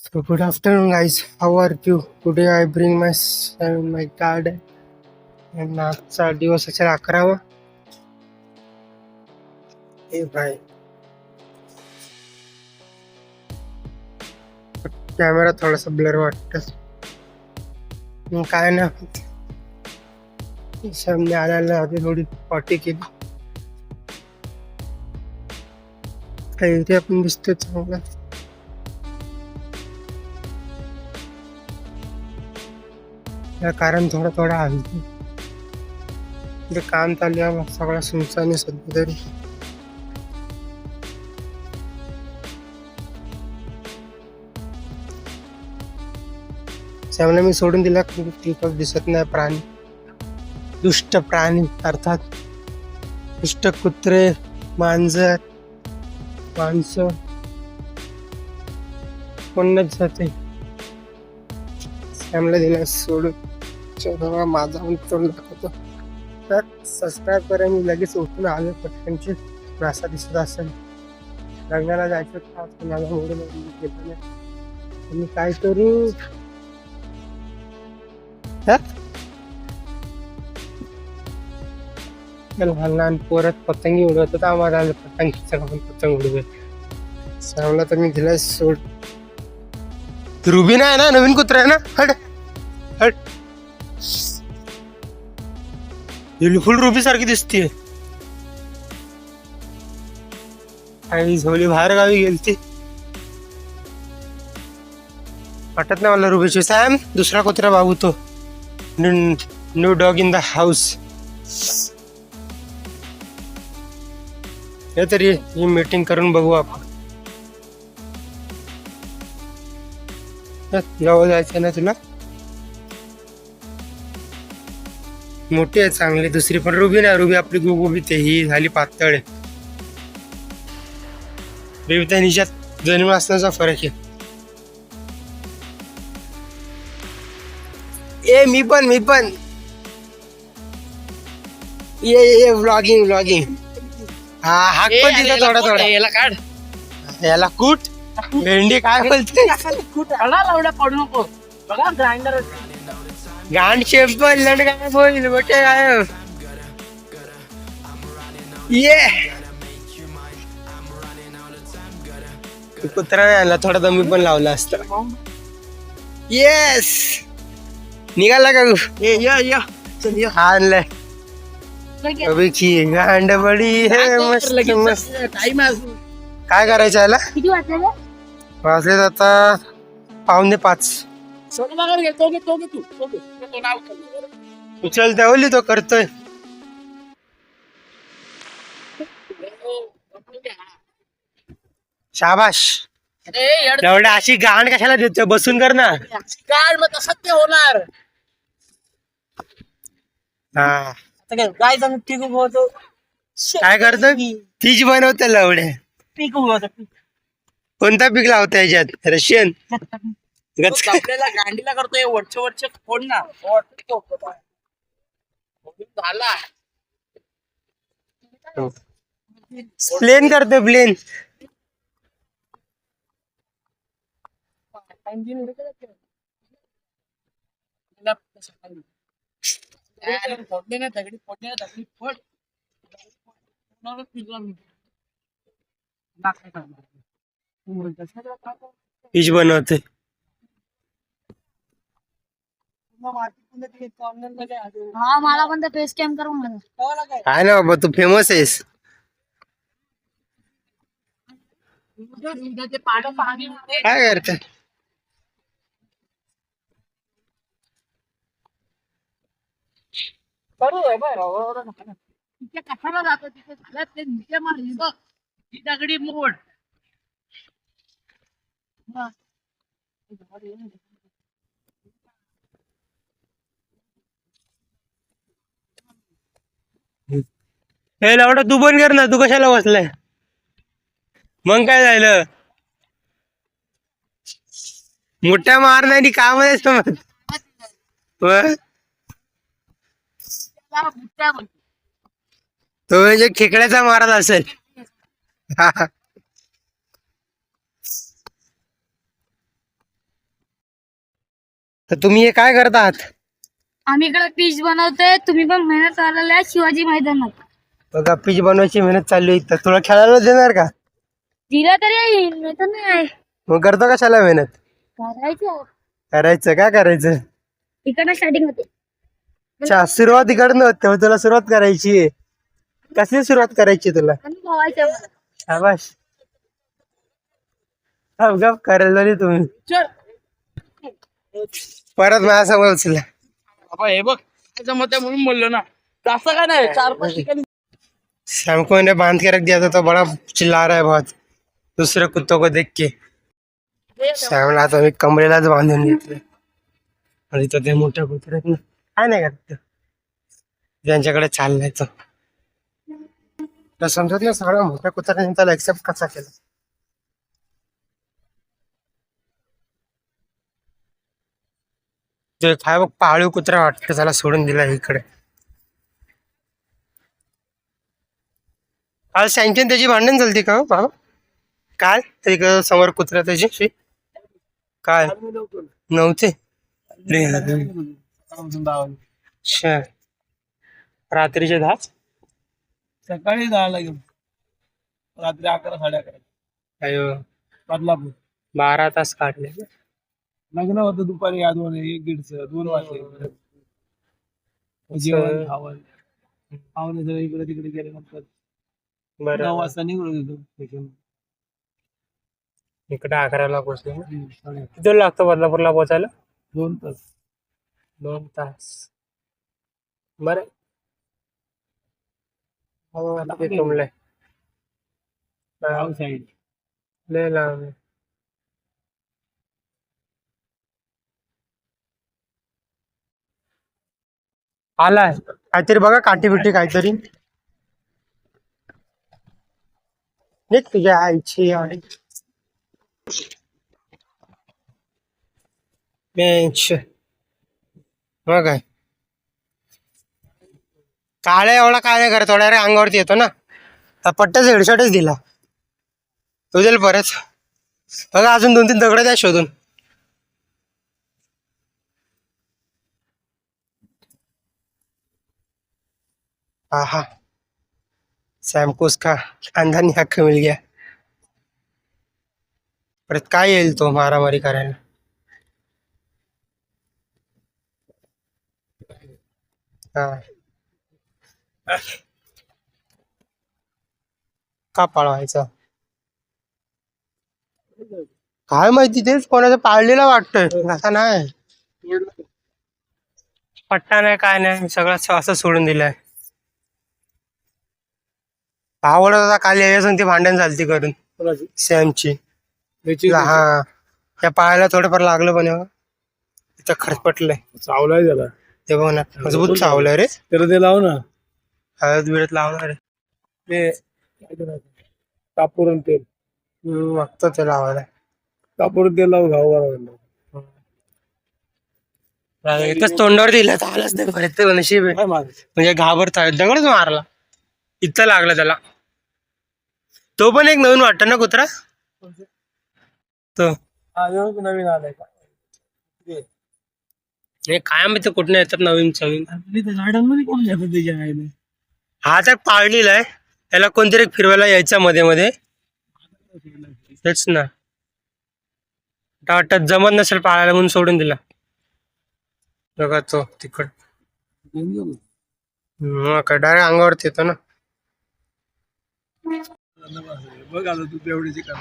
So good afternoon, guys. How are you? Today I bring my son in my garden. And आजचा दिवस असेल 11वा. ए भाई camera थोडासा blur वाटत. काय ना सामने आल्याला आधी थोडी पॉटी केली. एरिया पण दिसतोय चांगला. कारण थोडा थोडा हलतो. काम चालू आहे सगळा सुनसान आहे सध्या तरी. त्यामुळे मी सोडून दिला तिथं दिसत नाही प्राणी. दुष्ट प्राणी अर्थात दुष्ट कुत्रे मांजर माणसं कोणच जाते. सॅमला दिला सोडून. चला माझा पण तोंड दाखवतो. तर सबस्क्राईब करा. मी लगेच उठून आलो पटकनची. नासा दिसत असेल लग्नाला जायचं माझा मोडून घेतलं नाही. मी काय करू. लहान पोरात पतंगी उडवतात. आम्हाला पतंगीचा पतंग उडवत सांगला तर मी दिला सोड. रुबीन आहे ना नवीन कुत्रा आहे ना. हट हट. फुल रुबी सारखी दिसतीये. आई झोली बाहेर गावी गेलती. वाटत नाही मला रुबीची. सॅम दुसरा कुत्रा बाबू तो. New dog in the house. हे तरी ही मीटिंग करून बघू आपण. जवळ जायचं ना तुला. मोठी आहे चांगली. दुसरी पण रुबी नाही. रुबी आपली गुगुबी ते ही झाली पातळ आहे. रुबी त्या निशात जन्म असण्याचा फरक आहे. ए मी पण ये व्लॉगिंग. हा हाक पण तिथं थोडा थोडा. याला काढ. याला कूट भेंडी काय बोलते. पडू नको. बघा ग्राइंडर गांड शेप पण काय बोल मोठे काय. ये कुत्रा नाही आणला. थोडा दमी पण लावला असता. येस निघाला का आणलाय. अभी की गांड बडी है मस्त मस्त. टाइम काय करायचं याला. किती वाजले? वाजलेत आता 4:45. उचल त्यावली तो करतोय. शाबाश. एवढ्या अशी गांड कशाला देतोय. बसून कर ना. काढ मग तसंच ते होणार. हा काय सांग पीक उगवतो. काय करतोय. फिश बनवते लवड्या. पीक उगवतो. कोणता पीक लावता याच्यात. रशियन आपल्याला गांडीला करतोय. वरचे फोड ना. झाला प्लेन करतोय प्लेन. फोडले ना दगडी. फोडले ना दगडी. फोड फिश बनवते. हा मला पण फेस कॅम करून म्हणा. काय ना बाबा तू फेमस आहेस. काय करते. कशाला जातो तिथे झालं ते नीचे मार. दगडी मोड. हे लावडा तू पण कर ना. तू कशाला बसलाय. मग काय झालं. मोठ्या मारणारी काम आहे समज. तो म्हणजे खेकड्याचा मारत असेल. तर तुम्ही हे काय करत आहात? आम्ही इकडे पीच बनवतोय, तुम्ही पण मेहनत करायला या शिवाजी मैदानात. बघा पीच बनवायची मेहनत चालू आहे तर तुला खेळायला देणार का? दिला तरी येईल, नाही तर नाही. मग करतो कशाला मेहनत? करायचं करायचं का करायचं? इकडनं स्टार्टिंग होते. अच्छा सुरुवात इकडनं होते मग तुला सुरुवात करायची आहे. कसली सुरुवात करायची तुला? आणि पोहायचं मला. शाबाश. गप करायला झाली तुम्ही. परत माझ्यासमोर उचला. बाबा हे बघ त्याचं मत आहे म्हणून बोललो ना. असं का नाही 4-5 ठिकाणी शाम को इन्हें बांध के रख दिया था तो बड़ा चिल्ला रहा है बहुत दूसरे कुत्तों को देख के. श्यामला आता मी कमरेलाच बांधून घेतलं आणि तो ते मोठ्या कुत्र्यात ना काय नाही करत ज्यांच्याकडे चाललाय तर समजत नाही सगळ्या मोठ्या कुत्र्याने त्याला एक्सेप्ट कसा केला. ते काय बघ पाळीव कुत्रा वाटतं त्याला सोडून दिला इकडे. काल सँक्शन त्याची भांडण झालती का हो बाबा? काल एक समोर कुत्रा त्याची काय नव्हते. अच्छा रात्रीचे 10 सकाळी 10ला घेऊन रात्री 11-11:30 अयो बदलापूर 12 तास काढले. लग्न होतं दुपारी 1-1:30 2 वाजले. जेवण खावण पाहुणे सगळे इकडे तिकडे गेल्यानंतर 9 बरं वाजता निघलो तिथून. इकडे 11ला पोहोचले ना. किती लागतो बदलापूरला पोहोचायला? 2 तास 2 तास. बरं हो ते तुमले साईड लय लांब आहे. आलाय काहीतरी बघा काठी बिठी काहीतरी निघ तुझ्या आईची आई. बेंच मग काय काळ्या एवढा काय नाही करत थोड्या रे अंगावरती येतो ना. पट्ट्याच हेडशॉटच दिला तो दिल परत. बघा अजून 2-3 दगड द्या शोधून. आहा सैम को उसका खानदानी हक्क मिल गया. परत काय येईल तो मारामारी करायला. हा का पळवायचा काय माहिती तेच कोणाचं पाळलेला वाटतंय असा नाही. पट्टा नाही काय नाही सगळं असं सोडून दिलंय. आवडत होता काल याच्या ती भांडण झालती करून सॅमची. हा त्या पायाला थोडंफार लागलं पण तिथं खरपटलंय. चावलाय त्याला ते बघ ना मजबूत चावलंय रे. तर ते लाव ना हळद बिळत लावणार रे ते कापूर तेल मागतो ते लावायला. कापूर तेल लाव घाव बरोबर. इथंच तोंडावर दिलं तर आलाच नाही परत ते नशीब आहे. म्हणजे घाबरत दगडच मारला इथं लागला त्याला. तो पण एक नवीन वाटत ना कुत्रा तो नवीन आलाय हे काय माहिती कुठनं येतात नवीन सवीन. गार्डन मध्ये कोण घेतात त्याच्या आईने हा तर पाळलेला आहे त्याला कोणतरी फिरवायला यायचा मध्ये मध्ये तेच ना. वाटत जमत नसेल पाळायला म्हणून सोडून दिला. बघा तो तिकड काय डायरेक्ट अंगावरती येतो ना. बघ आलं तू तेवढीची का